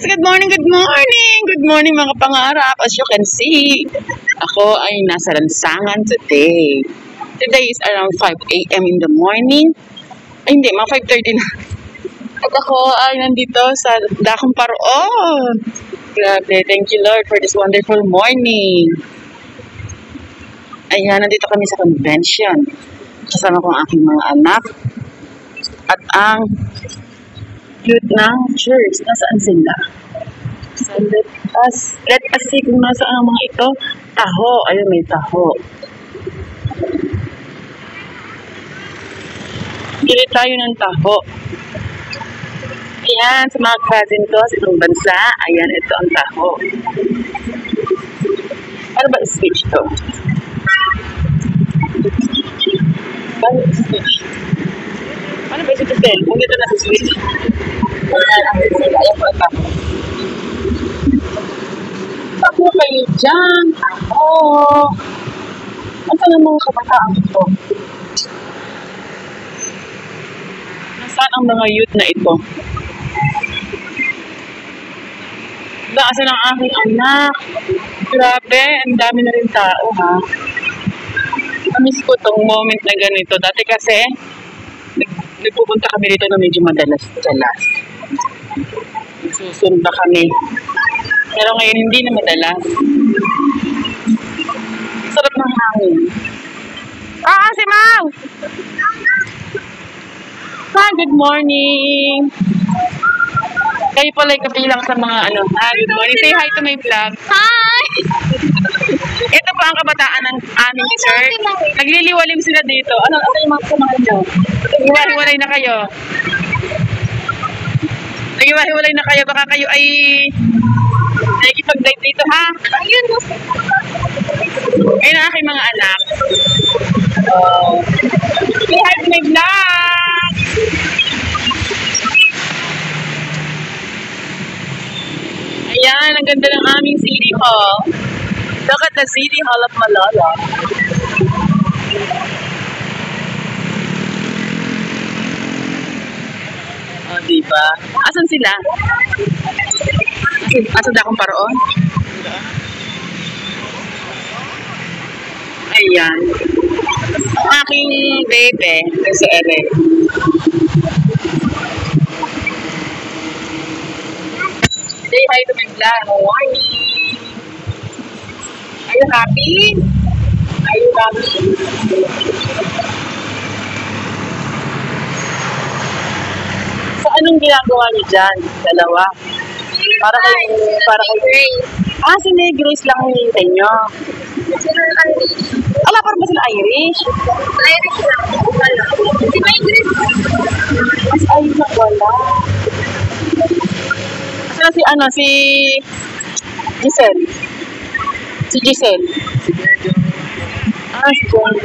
guys! Good morning, good morning! Good morning mga pangarap! As you can see, ako ay nasa lansangan today. Today is around 5 a.m. in the morning. Ay hindi, mga 5:30 na. At ako ay nandito sa Dakong Paroon. Grabe, thank you Lord for this wonderful morning. Ayan, nandito kami sa convention. Kasama ko ang aking mga anak. At ang youth ng church. Nasaan sila? So let us see kung nasaan ang mga ito. Taho. Ayun, may taho. Bili tayo ng taho. Ayan, sa mga cousin ko sa itong bansa. Ayan, ito ang taho. Ano ba switch to? Ano ba switch? Ano ba ito cell? Kung dito na sa switch. Ayan po ang taho. Taho kayo dyan. Taho. Nasaan ang mga kabataan ito? Nasaan ang mga youth na ito? Naasan ang aking anak? Grabe, ang dami na rin tao ha. Namiss ko tong moment na ganito. Dati kasi, nagpupunta kami dito na medyo madalas-dalas. Susunda kami. Pero ngayon hindi na madalas. Sarap ng hangin. Si Mau! Hi, good morning! Kayo pala kapilang sa mga good morning. Say hi to my vlog. Hi! Ito po ang kabataan ng aming church. Nagliliwalim sila dito. Ano yung mga samahan nyo? Naghiwa-hiwalay na kayo. Naghiwa-hiwalay na kayo. Baka kayo ay nakikipag-date dito, ha? Ayun, Ayun ang aking mga anak. Say hi to my vlog! Ayan, ang ganda ng aming City Hall. Look at the City Hall of Malolo. Diba? Asan sila? Asan Dakong Paroon? Ayan. Aking bebe, si Ere. Say hi to my vlog. Morning. Are you happy? Are you happy? So, anong ginagawa niyo dyan? Dalawa? Para kay si May Grace lang hinihintay nyo. sila Irish. Parang ba sila Irish? Irish lang. Si May Grace. Mas Irish na wala. Si Giselle. Si Giselle. Si John.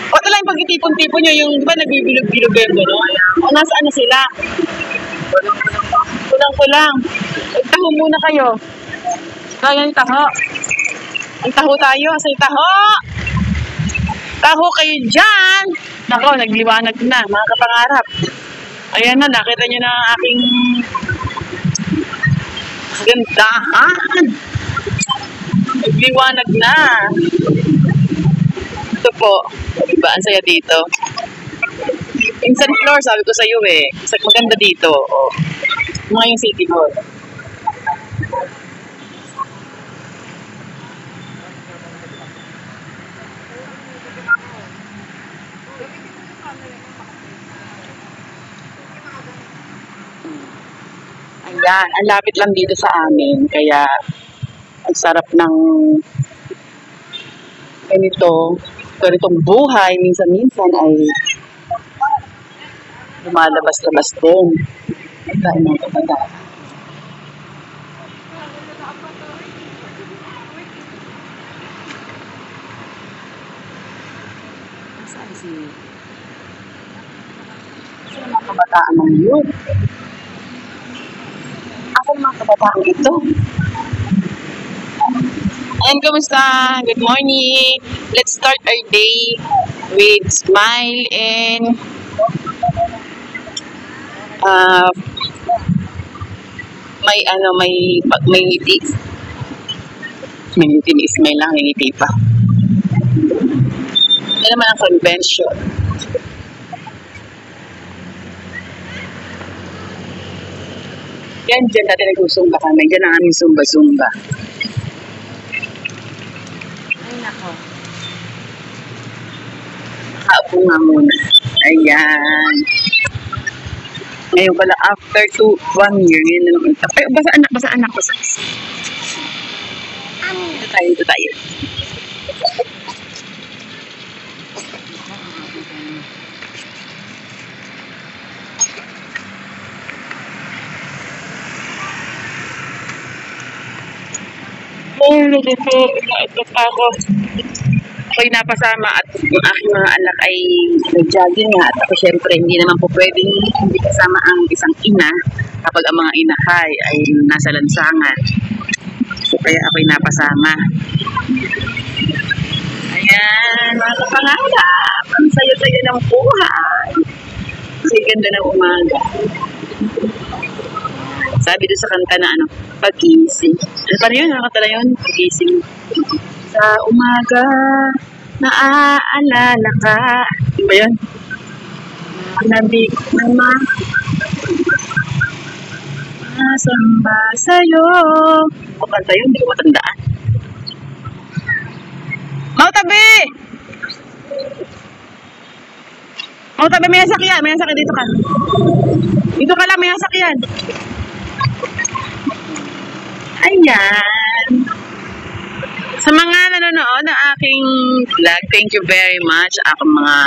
Wala lang pagtitipon-tipon nyo yung, di ba, nagbibilog-bilog yung gano'n? O, nasaan na sila? Kulang-kulang. Taho muna kayo. Kaya yung taho. Ang taho tayo. Asa yung taho? Taho kayo dyan! Nako, nagliwanag na, mga kapangarap. Ayan na, nakita nyo na ang aking gandahan. Nagliwanag na. Ito po. Diba, ang saya dito. Instant floor, sabi ko sa iyo eh. Maganda dito. Oh. Mga yung City Hall. Ayan, ang lapit lang dito sa amin. Kaya, ang sarap ng ganitong buhay. Minsan-minsan ay lumalabas-labas din. Ito ay mga kabataan. Saan mga kabataan ng youth? Asan mga kabataan ito? And kamusta? Good morning! Let's start our day with smile and ah, may ngiti. May ngiti ni Ismail lang, may ngiti pa. Yan naman ang convention. Yan, dyan natin nagsusumba kami. Dyan ang aming sumba-sumba. Ay, nako. Nakaupo nga muna. Ayan. Ngayon pala, after 1 year, ngayon na naman. Ay, basa anak. Dito tayo. Oh, nag-iitlog pa ako. Ako'y napasama at yung aking mga anak ay nag-jogging nga. At ako syempre hindi naman po pwedeng hindi kasama ang isang ina kapag ang mga inahay ay nasa lansangan. So kaya ako'y napasama. Ayan, mga kapangarap. Ang sayo-sayo ng buhay. Kasi ganda ng umaga. Sabi doon sa kanta na pag-gising. Ano pa yun? Nakakatala yun? Pag-gising. Sa umaga, naaalala ka. Ano ba yun? Nabig naman. Nasamba sa'yo. O kanta yun? Hindi ko matandaan. Mautabi! Mautabi, may sasakyan. May sasakyan. Dito ka. Dito ka lang, may sasakyan. Ayan. Sa mga nanonood ng aking vlog, thank you very much akong mga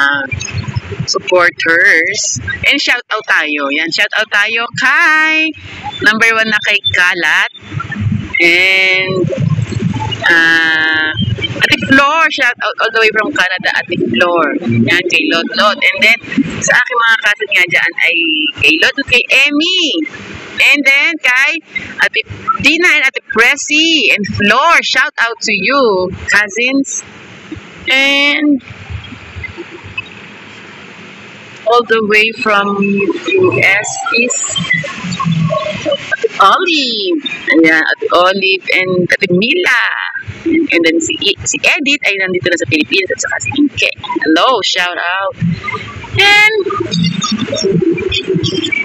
supporters. And shout out tayo. Yan, shout out tayo kay number 1 na kay Kalat. And Ate Flor, shout out all the way from Canada, Ate Flor. Yan, kay Lot. And then, sa aking mga kasit nga dyan ay kay Lot at kay Emmy. And then, kay Ate Dina and Ate Pressy and Flor, shout out to you, cousins. And all the way from US is Ate Olive. Ayan, Ate Olive and Ate Mila. And then si Edith ay nandito na sa Pilipinas at saka si Inke. Hello, shout out. And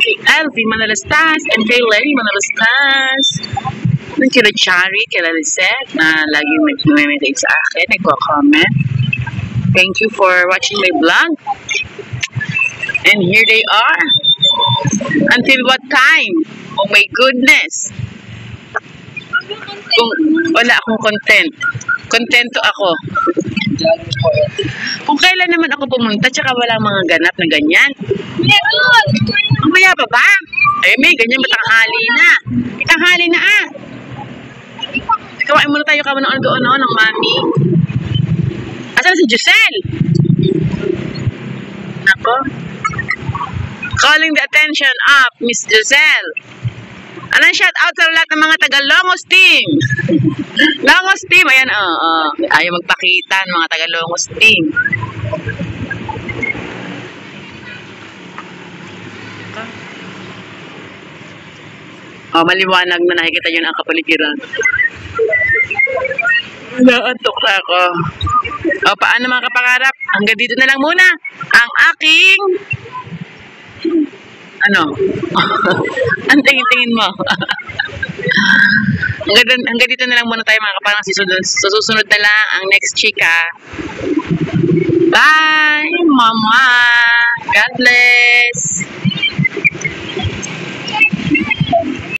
kay Alvin Manalastas and kay Lenny Manalastas. And kay Chari, kay Lisette na lagi nag-message sa akin, nagko-comment. Thank you for watching my vlog. And here they are. Until what time? Oh my goodness. Kung wala akong content. Kontento ako. Kung kailan naman ako pumunta, tsaka wala mga ganap na ganyan. Mamaya pa ba? Eh, may ganyan matanghali na. Itanghali na Kawain muna tayo ka ng ng mami. Asan si Giselle? Nako. Calling the attention of Miss Giselle. Anong shout out sa lahat ng mga taga Longos Team? Longos Team, ayan, ayaw magpakita ng mga taga Longos Team. Maliwanag na nakikita yun ang kapaligiran. Naantok na ako. Paano mga kapangarap? Hanggang dito na lang muna ang aking ang tingin-tingin mo. hanggang dito na lang muna tayo mga kapangarap. Susunod na lang ang next chika. Bye, Mama. God bless.